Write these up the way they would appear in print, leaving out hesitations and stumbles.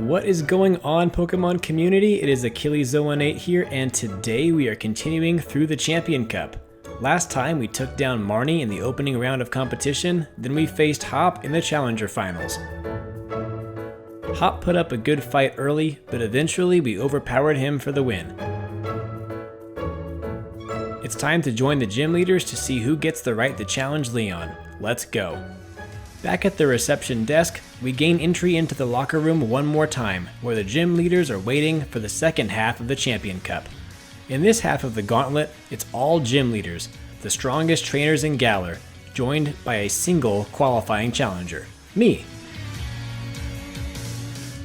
What is going on, Pokemon community? It is Achilles018 here, and today we are continuing through the Champion Cup. Last time we took down Marnie in the opening round of competition, then we faced Hop in the Challenger Finals. Hop put up a good fight early, but eventually we overpowered him for the win. It's time to join the gym leaders to see who gets the right to challenge Leon. Let's go. Back at the reception desk, we gain entry into the locker room one more time, where the gym leaders are waiting for the second half of the Champion Cup. In this half of the gauntlet, it's all gym leaders, the strongest trainers in Galar, joined by a single qualifying challenger, me.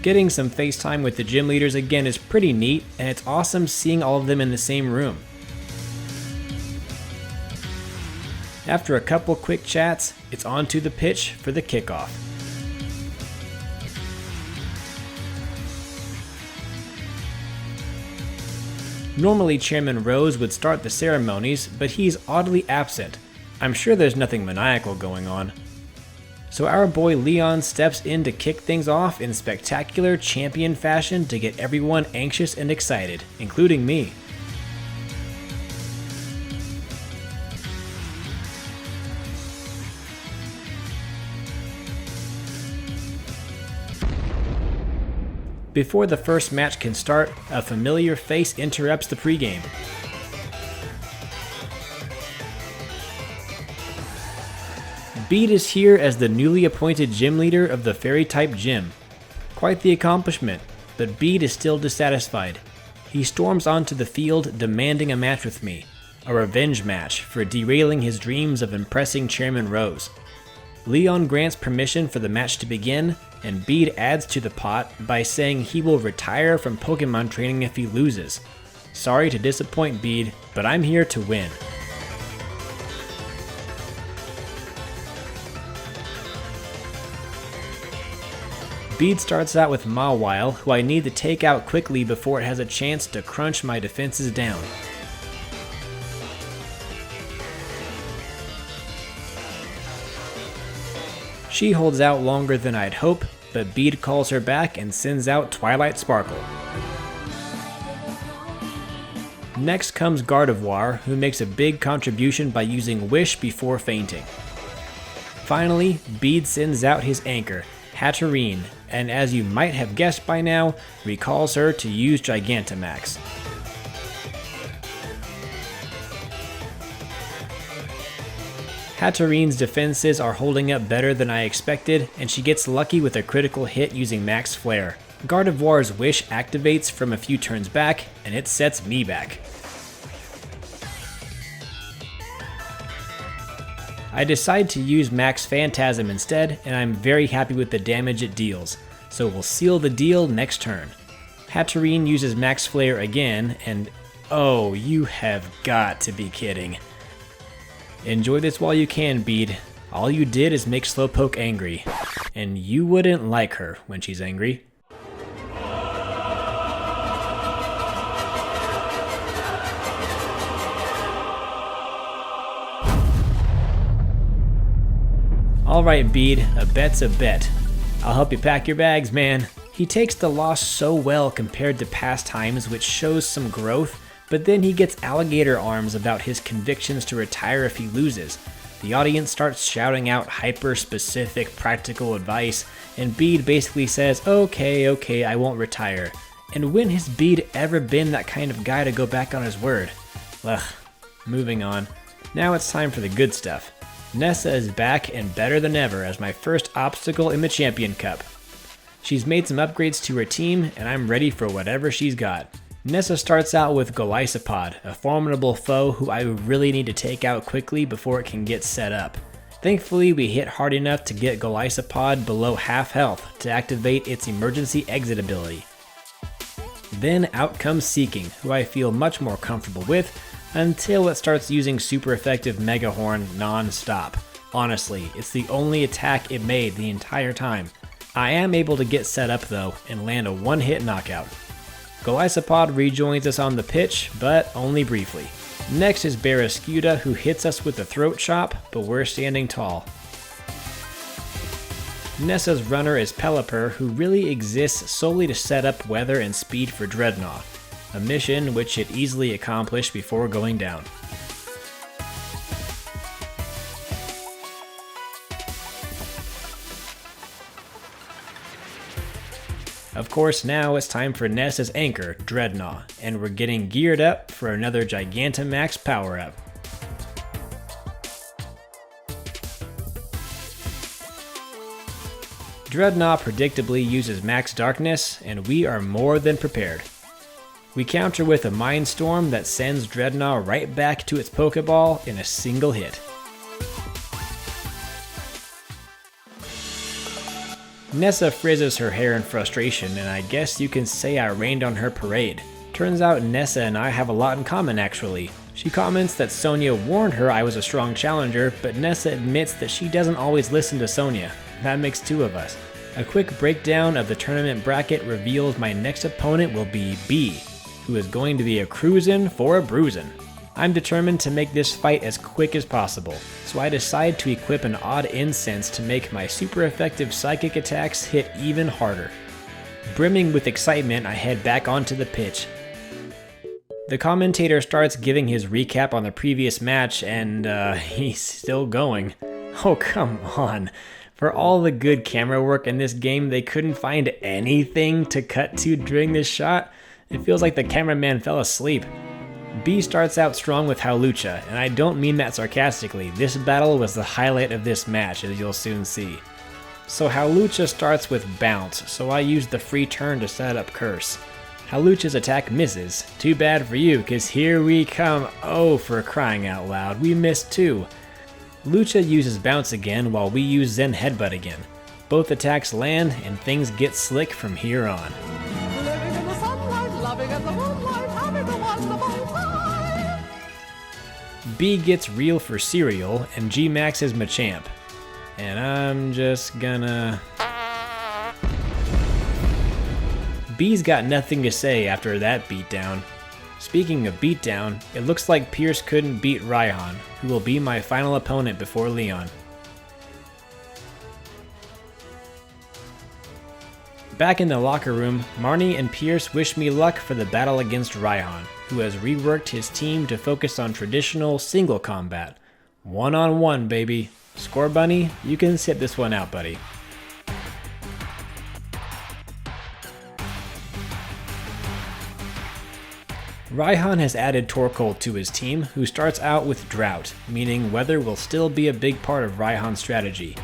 Getting some FaceTime with the gym leaders again is pretty neat, and it's awesome seeing all of them in the same room. After a couple quick chats, it's on to the pitch for the kickoff. Normally Chairman Rose would start the ceremonies, but he's oddly absent. I'm sure there's nothing maniacal going on. So our boy Leon steps in to kick things off in spectacular champion fashion to get everyone anxious and excited, including me. Before the first match can start, a familiar face interrupts the pregame. Bede is here as the newly appointed gym leader of the Fairy-type gym. Quite the accomplishment, but Bede is still dissatisfied. He storms onto the field demanding a match with me, a revenge match for derailing his dreams of impressing Chairman Rose. Leon grants permission for the match to begin, and Bede adds to the pot by saying he will retire from Pokemon training if he loses. Sorry to disappoint Bede, but I'm here to win. Bede starts out with Mawile, who I need to take out quickly before it has a chance to crunch my defenses down. She holds out longer than I'd hope, but Bede calls her back and sends out Twilight Sparkle. Next comes Gardevoir, who makes a big contribution by using Wish before fainting. Finally, Bede sends out his anchor, Hatterene, and as you might have guessed by now, recalls her to use Gigantamax. Hatterene's defenses are holding up better than I expected, and she gets lucky with a critical hit using Max Flare. Gardevoir's Wish activates from a few turns back, and it sets me back. I decide to use Max Phantasm instead, and I'm very happy with the damage it deals, so we'll seal the deal next turn. Hatterene uses Max Flare again, and oh, you have got to be kidding. Enjoy this while you can, Bede. All you did is make Slowpoke angry, and you wouldn't like her when she's angry. Alright Bede, a bet's a bet. I'll help you pack your bags, man. He takes the loss so well compared to past times, which shows some growth, but then he gets alligator arms about his convictions to retire if he loses. The audience starts shouting out hyper-specific practical advice, and Bede basically says, okay, I won't retire. And when has Bede ever been that kind of guy to go back on his word? Ugh, moving on. Now it's time for the good stuff. Nessa is back and better than ever as my first obstacle in the Champion Cup. She's made some upgrades to her team, and I'm ready for whatever she's got. Nessa starts out with Golisopod, a formidable foe who I really need to take out quickly before it can get set up. Thankfully, we hit hard enough to get Golisopod below half health to activate its emergency exit ability. Then out comes Seeking, who I feel much more comfortable with, until it starts using super effective Mega Horn non-stop. Honestly, it's the only attack it made the entire time. I am able to get set up though, and land a one-hit knockout. Golisopod rejoins us on the pitch, but only briefly. Next is Barrascuda, who hits us with a throat chop, but we're standing tall. Nessa's runner is Pelipper, who really exists solely to set up weather and speed for Dreadnought, a mission which it easily accomplished before going down. Of course, now it's time for Nessa's anchor, Dreadnought, and we're getting geared up for another Gigantamax power-up. Dreadnought predictably uses Max Darkness, and we are more than prepared. We counter with a Mind Storm that sends Dreadnought right back to its Pokeball in a single hit. Nessa frizzes her hair in frustration, and I guess you can say I rained on her parade. Turns out Nessa and I have a lot in common actually. She comments that Sonia warned her I was a strong challenger, but Nessa admits that she doesn't always listen to Sonia. That makes two of us. A quick breakdown of the tournament bracket reveals my next opponent will be B, who is going to be a cruisin' for a bruisin'. I'm determined to make this fight as quick as possible, so I decide to equip an odd incense to make my super effective psychic attacks hit even harder. Brimming with excitement, I head back onto the pitch. The commentator starts giving his recap on the previous match, and he's still going. Oh, come on. For all the good camera work in this game, they couldn't find anything to cut to during this shot. It feels like the cameraman fell asleep. B starts out strong with Hawlucha, and I don't mean that sarcastically. This battle was the highlight of this match, as you'll soon see. So Hawlucha starts with Bounce, so I use the free turn to set up Curse. Hawlucha's attack misses. Too bad for you, cause here we come. Oh, for crying out loud, we missed too. Lucha uses Bounce again while we use Zen Headbutt again. Both attacks land and things get slick from here on. Living in the sunlight, loving in the moonlight, having a wonderful time. B gets real for Cereal and G maxes Machamp. And I'm just gonna... B's got nothing to say after that beatdown. Speaking of beatdown, it looks like Pierce couldn't beat Raihan, who will be my final opponent before Leon. Back in the locker room, Marnie and Pierce wish me luck for the battle against Raihan, who has reworked his team to focus on traditional single combat. One-on-one, baby. Score Bunny, you can sit this one out, buddy. Raihan has added Torkoal to his team, who starts out with Drought, meaning weather will still be a big part of Raihan's strategy.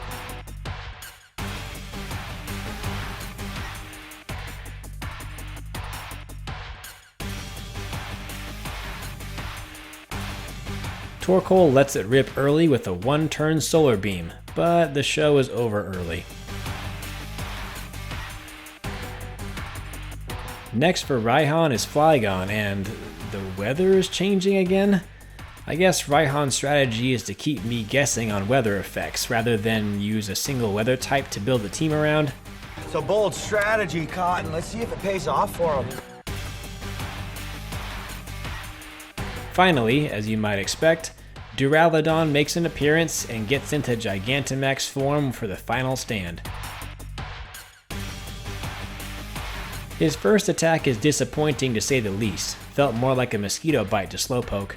Torkoal lets it rip early with a one-turn Solar Beam, but the show is over early. Next for Raihan is Flygon, and the weather is changing again? I guess Raihan's strategy is to keep me guessing on weather effects, rather than use a single weather type to build a team around. It's a bold strategy, Cotton. Let's see if it pays off for him. Finally, as you might expect, Duraludon makes an appearance and gets into Gigantamax form for the final stand. His first attack is disappointing to say the least, felt more like a mosquito bite to Slowpoke.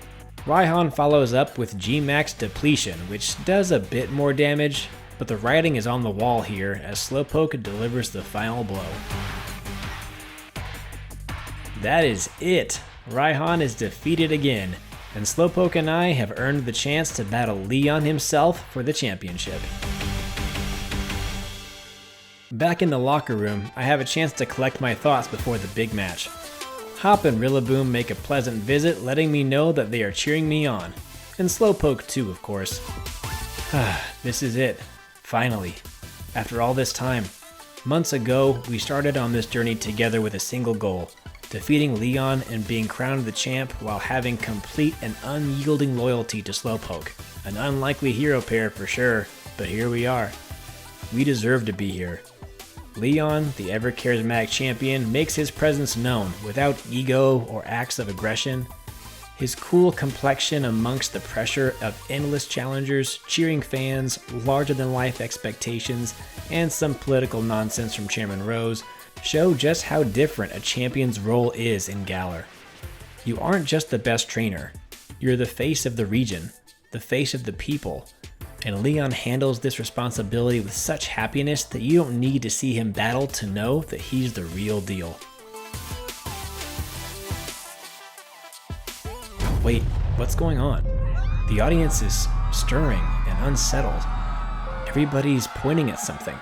Raihan follows up with G-Max Depletion, which does a bit more damage, but the writing is on the wall here as Slowpoke delivers the final blow. That is it! Raihan is defeated again, and Slowpoke and I have earned the chance to battle Leon himself for the championship. Back in the locker room, I have a chance to collect my thoughts before the big match. Hop and Rillaboom make a pleasant visit, letting me know that they are cheering me on. And Slowpoke too, of course. This is it. Finally. After all this time. Months ago, we started on this journey together with a single goal: defeating Leon and being crowned the champ while having complete and unyielding loyalty to Slowpoke. An unlikely hero pair for sure, but here we are. We deserve to be here. Leon, the ever-charismatic champion, makes his presence known without ego or acts of aggression. His cool complexion amongst the pressure of endless challengers, cheering fans, larger-than-life expectations, and some political nonsense from Chairman Rose show just how different a champion's role is in Galar. You aren't just the best trainer, you're the face of the region, the face of the people, and Leon handles this responsibility with such happiness that you don't need to see him battle to know that he's the real deal. Wait, what's going on? The audience is stirring and unsettled. Everybody's pointing at something.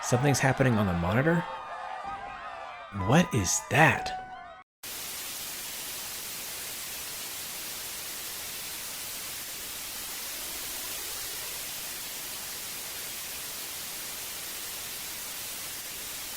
Something's happening on the monitor? What is that?